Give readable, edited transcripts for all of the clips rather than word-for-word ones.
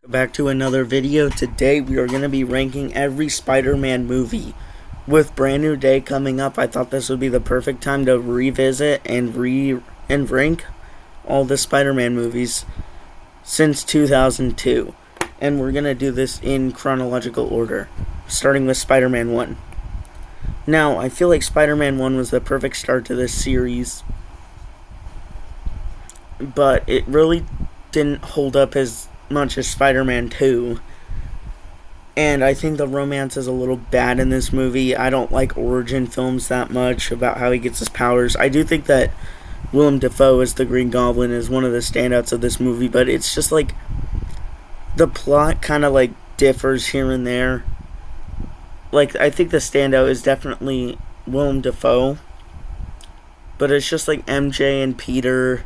Back to another video. Today we are going to be ranking every Spider-Man movie. With Brand New Day coming up, I thought this would be the perfect time to revisit and rank all the Spider-Man movies since 2002. And we're going to do this in chronological order, starting with Spider-Man 1. Now, I feel like Spider-Man 1 was the perfect start to this series, but it really didn't hold up as much as Spider-Man 2. And I think the romance is a little bad in this movie. I don't like origin films that much about how he gets his powers. I do think that Willem Dafoe as the Green Goblin is one of the standouts of this movie, but it's just like the plot kind of like differs here and there. Like, I think the standout is definitely Willem Dafoe, but it's just like MJ and Peter.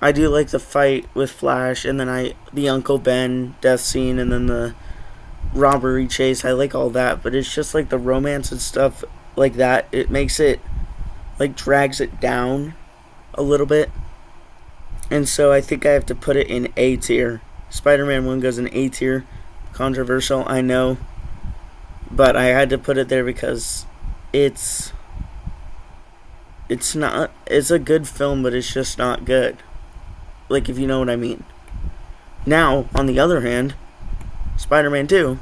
I do like the fight with Flash, and then the Uncle Ben death scene, and then the robbery chase. I like all that, but it's just like the romance and stuff like that. It makes it, like, drags it down a little bit. And so I think I have to put it in A tier. Spider-Man 1 goes in A tier. Controversial, I know. But I had to put it there because it's a good film, but it's just not good. Like, if you know what I mean. Now, on the other hand, Spider-Man 2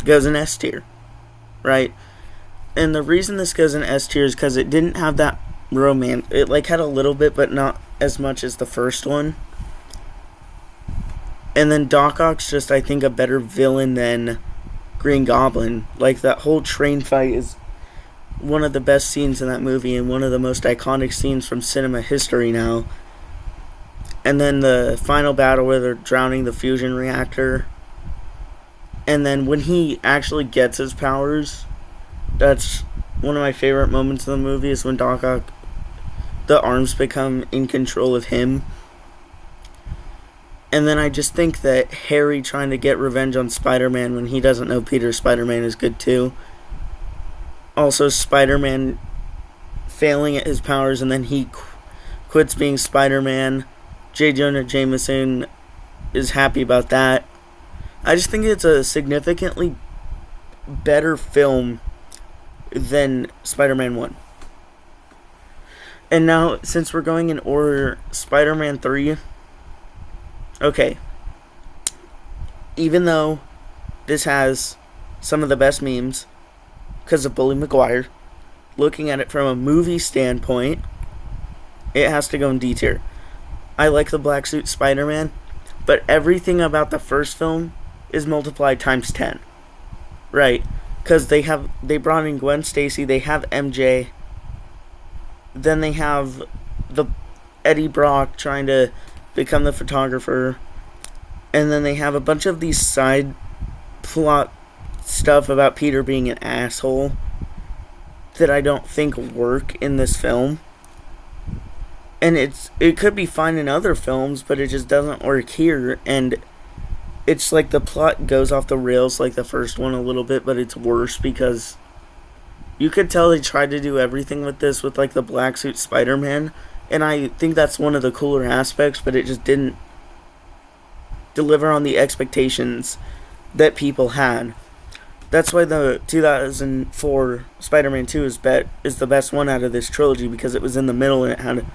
goes in S tier, right? And the reason this goes in S tier is because it didn't have that romance. It, like, had a little bit, but not as much as the first one. And then Doc Ock's just, I think, a better villain than Green Goblin. Like, that whole train fight is one of the best scenes in that movie and one of the most iconic scenes from cinema history now. And then the final battle where they're drowning the fusion reactor. And then when he actually gets his powers, that's one of my favorite moments of the movie, is when Doc Ock, the arms become in control of him. And then I just think that Harry trying to get revenge on Spider-Man when he doesn't know Peter Spider-Man is good too. Also, Spider-Man failing at his powers and then he quits being Spider-Man. J. Jonah Jameson is happy about that. I just think it's a significantly better film than Spider-Man 1. And now, since we're going in order, Spider-Man 3. Okay. Even though this has some of the best memes because of Tobey Maguire, looking at it from a movie standpoint, it has to go in D tier. I like the black suit Spider-Man, but everything about the first film is multiplied times 10. Right? Because they brought in Gwen Stacy, they have MJ, then they have the Eddie Brock trying to become the photographer, and then they have a bunch of these side plot stuff about Peter being an asshole that I don't think work in this film. And it could be fine in other films, but it just doesn't work here. And it's like the plot goes off the rails like the first one a little bit, but it's worse because you could tell they tried to do everything with this with like the black suit Spider-Man. And I think that's one of the cooler aspects, but it just didn't deliver on the expectations that people had. That's why the 2004 Spider-Man 2 is the best one out of this trilogy, because it was in the middle and it had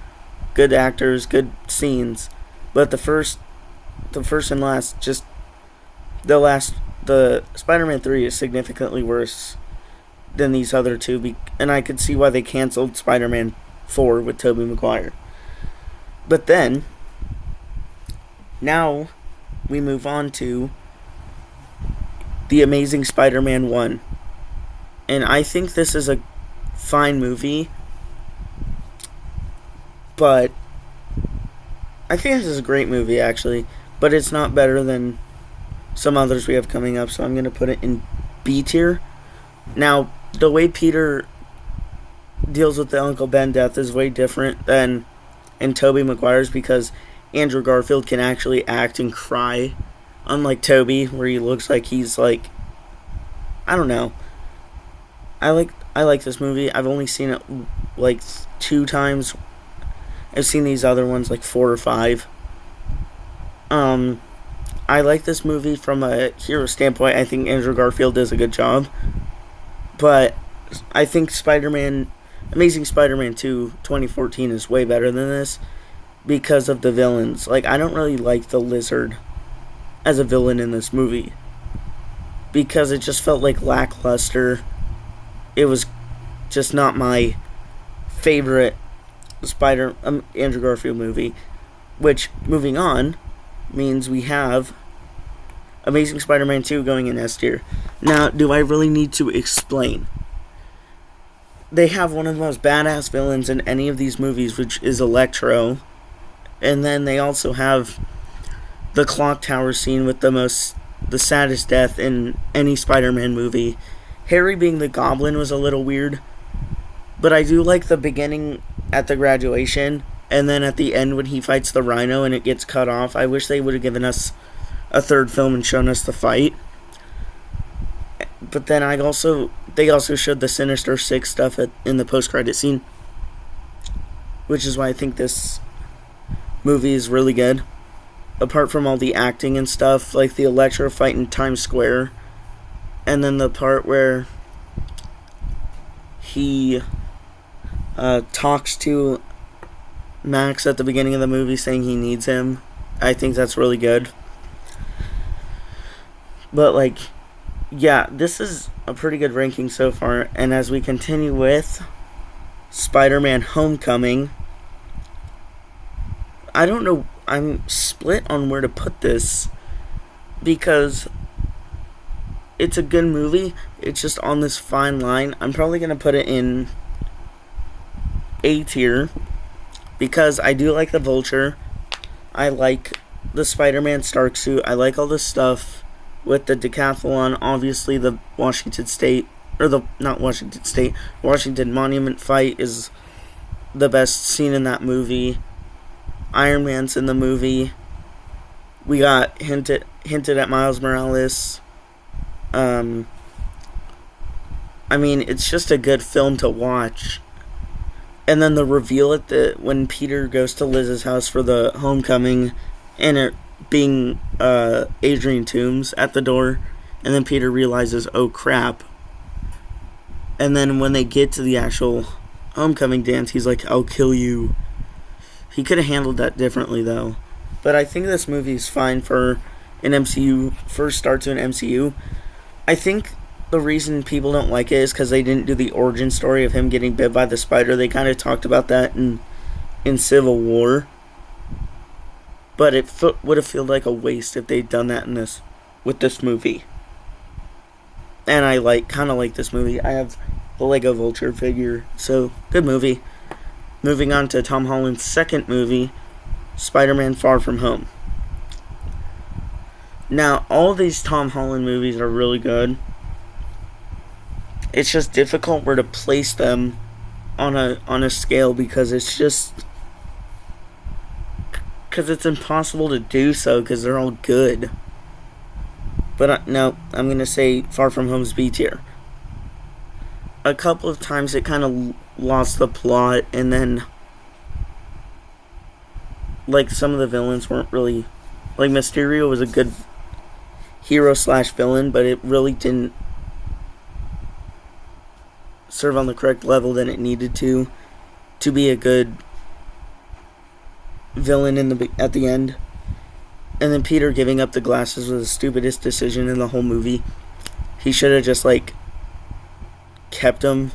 good actors, good scenes. But the first and last, the Spider-Man 3 is significantly worse than these other two, and I could see why they canceled Spider-Man 4 with Tobey Maguire. But then, now we move on to The Amazing Spider-Man 1. And I think this is a fine movie, but I think this is a great movie, actually, but it's not better than some others we have coming up, so I'm going to put it in B tier. Now, the way Peter deals with the Uncle Ben death is way different than in Tobey Maguire's, because Andrew Garfield can actually act and cry, unlike Tobey, where he looks like he's like, I don't know. I like this movie. I've only seen it like 2 times. I've seen these other ones like 4 or 5. I like this movie from a hero standpoint. I think Andrew Garfield does a good job. But I think Amazing Spider-Man 2 2014 is way better than this because of the villains. Like, I don't really like the Lizard as a villain in this movie because it just felt like lackluster. It was just not my favorite Andrew Garfield movie. Which, moving on, means we have Amazing Spider-Man 2 going in S tier. Now, do I really need to explain? They have one of the most badass villains in any of these movies, which is Electro. And then they also have the clock tower scene with the saddest death in any Spider-Man movie. Harry being the Goblin was a little weird, but I do like the beginning at the graduation, and then at the end when he fights the Rhino and it gets cut off. I wish they would have given us a third film and shown us the fight. But then they also showed the Sinister Six stuff in the post-credit scene, which is why I think this movie is really good. Apart from all the acting and stuff, like the Electro fight in Times Square, and then the part where he talks to Max at the beginning of the movie saying he needs him. I think that's really good. But, like, yeah, this is a pretty good ranking so far. And as we continue with Spider-Man Homecoming, I don't know, I'm split on where to put this because it's a good movie. It's just on this fine line. I'm probably going to put it in A tier because I do like the Vulture. I like the Spider-Man Stark suit. I like all this stuff with the decathlon. Obviously, the Washington Monument fight is the best scene in that movie. Iron Man's in the movie. We got hinted at Miles Morales. I mean, it's just a good film to watch. And then the reveal when Peter goes to Liz's house for the homecoming, and it being Adrian Toomes at the door, and then Peter realizes, oh crap. And then when they get to the actual homecoming dance, he's like, I'll kill you. He could have handled that differently, though. But I think this movie is fine for an MCU, first start to an MCU. I think the reason people don't like it is because they didn't do the origin story of him getting bit by the spider. They kind of talked about that in Civil War. But it would have felt like a waste if they'd done that with this movie. And I kind of like this movie. I have the Lego Vulture figure, so good movie. Moving on to Tom Holland's second movie, Spider-Man Far From Home. Now, all of these Tom Holland movies are really good. It's just difficult where to place them on a scale because it's impossible to do so because they're all good. But no, I'm going to say Far From Home's B tier. A couple of times it kind of lost the plot, and then like some of the villains weren't really, like Mysterio was a good hero / villain, but it really didn't serve on the correct level that it needed to be a good villain at the end. And then Peter giving up the glasses was the stupidest decision in the whole movie. He should have just kept them,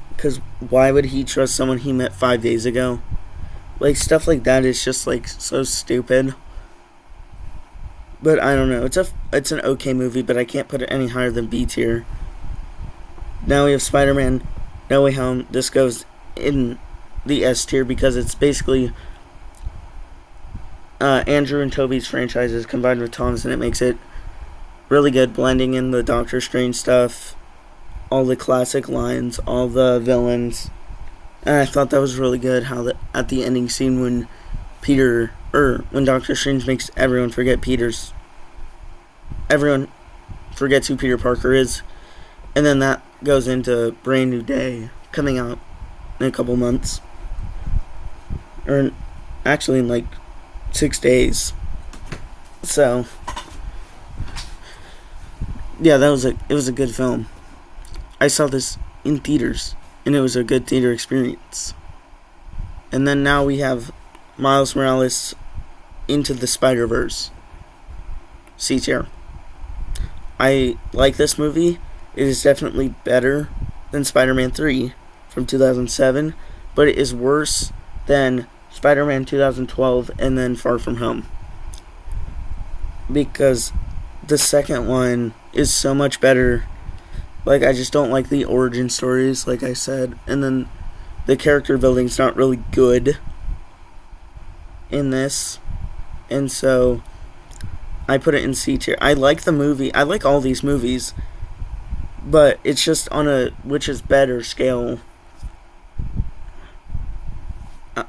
because why would he trust someone he met 5 days ago? Like, stuff like that is just so stupid. But I don't know, it's an okay movie, but I can't put it any higher than B tier. Now we have Spider-Man No Way Home. This goes in the S tier because it's basically Andrew and Tobey's franchises combined with Tom's, and it makes it really good, blending in the Doctor Strange stuff, all the classic lines, all the villains. And I thought that was really good how at the ending scene when when Doctor Strange makes everyone forgets who Peter Parker is, and then that goes into Brand New Day coming out in a couple months, or actually in 6 days. So Yeah, it was a good film. I saw this in theaters, and it was a good theater experience. And then now we have Miles Morales Into the Spider-Verse. C tier. I like this movie. It is definitely better than Spider-Man 3 from 2007, but it is worse than Spider-Man 2012 and then Far From Home. Because the second one is so much better. Like, I just don't like the origin stories, like I said. And then the character building's not really good in this. And so I put it in C tier. I like the movie. I like all these movies. But it's just on a which is better scale.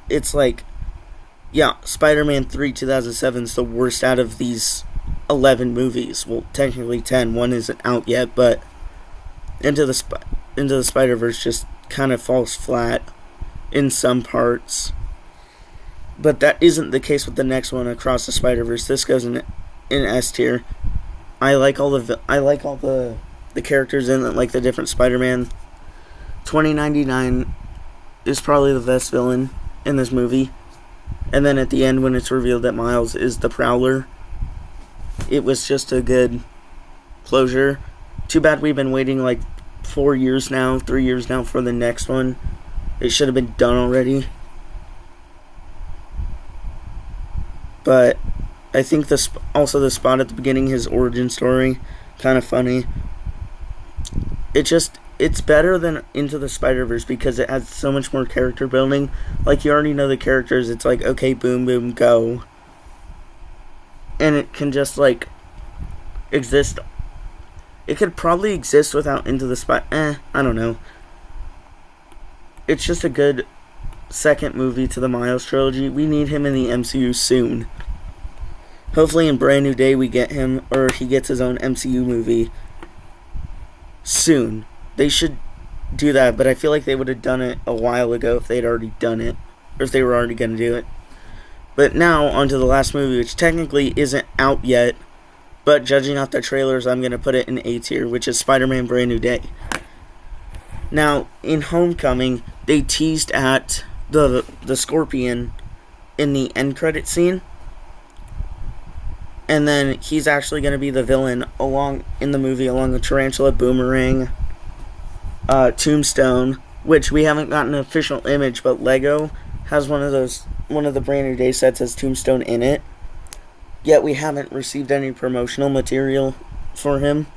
It's like, yeah, Spider-Man 3 2007 is the worst out of these 11 movies. Well, technically 10. One isn't out yet, but Into the Spider-Verse just kind of falls flat in some parts. But that isn't the case with the next one, Across the Spider-Verse. This goes in S tier. I like all the characters in it, like the different Spider-Man. 2099 is probably the best villain in this movie. And then at the end, when it's revealed that Miles is the Prowler, it was just a good closure. Too bad we've been waiting like 3 years now for the next one. It should have been done already. But I think also the spot at the beginning, his origin story, kind of funny. It's better than Into the Spider-Verse because it has so much more character building. Like, you already know the characters. It's like, okay, boom, boom, go. And it can just, like, exist. It could probably exist without Into the Spider... I don't know. It's just a good second movie to the Miles trilogy. We need him in the MCU soon. Hopefully in Brand New Day we get him, or he gets his own MCU movie soon. They should do that, but I feel like they would have done it a while ago if they'd already done it, or if they were already going to do it. But now, on to the last movie, which technically isn't out yet, but judging off the trailers, I'm going to put it in A tier, which is Spider-Man Brand New Day. Now, in Homecoming, they teased at the Scorpion in the end credit scene, and then he's actually going to be the villain in the movie along with Tarantula, Boomerang, Tombstone, which we haven't gotten an official image, but Lego has one of the Brand New Day sets has Tombstone in it. Yet we haven't received any promotional material for him.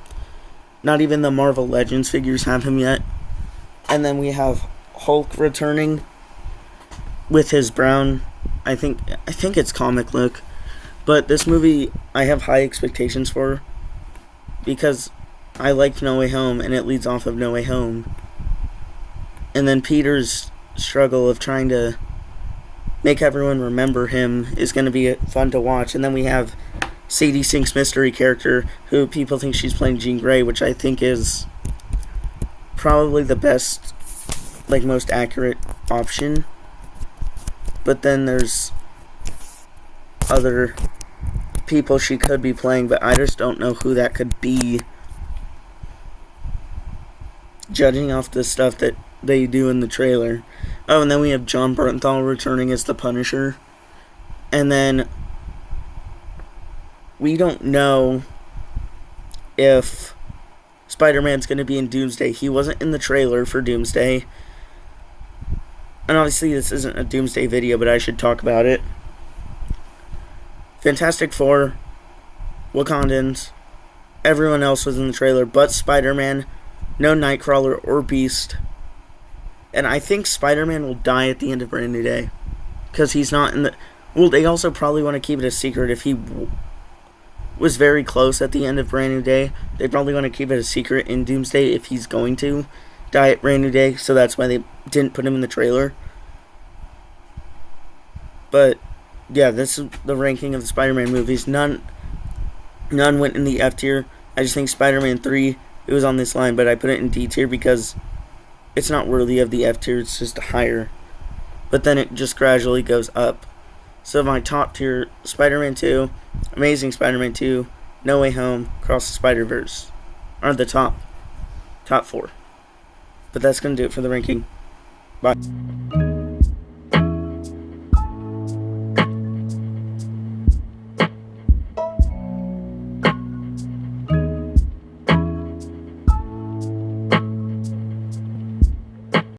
Not even the Marvel Legends figures have him yet. And then we have Hulk returning with his brown, I think it's comic look. But this movie I have high expectations for because I liked No Way Home and it leads off of No Way Home. And then Peter's struggle of trying to make everyone remember him is going to be fun to watch. And then we have Sadie Sink's mystery character, who people think she's playing Jean Grey, which I think is probably the best, like, most accurate option. But then there's other people she could be playing, but I just don't know who that could be, judging off the stuff that they do in the trailer. Oh, and then we have John Bernthal returning as the Punisher. And then we don't know if Spider-Man's going to be in Doomsday. He wasn't in the trailer for Doomsday. And obviously this isn't a Doomsday video, but I should talk about it. Fantastic Four, Wakandans, everyone else was in the trailer but Spider-Man. No Nightcrawler or Beast. And I think Spider-Man will die at the end of Brand New Day. Because he's not in the... Well, they also probably want to keep it a secret. If he was very close at the end of Brand New Day, they probably want to keep it a secret in Doomsday if he's going to die at Brand New Day. So that's why they didn't put him in the trailer. But, yeah, this is the ranking of the Spider-Man movies. None went in the F tier. I just think Spider-Man 3, it was on this line, but I put it in D tier because it's not worthy of the F tier. It's just higher. But then it just gradually goes up. So my top tier, Spider-Man 2, Amazing Spider-Man 2, No Way Home, Across the Spider-Verse. are the top 4. But that's going to do it for the ranking. Bye.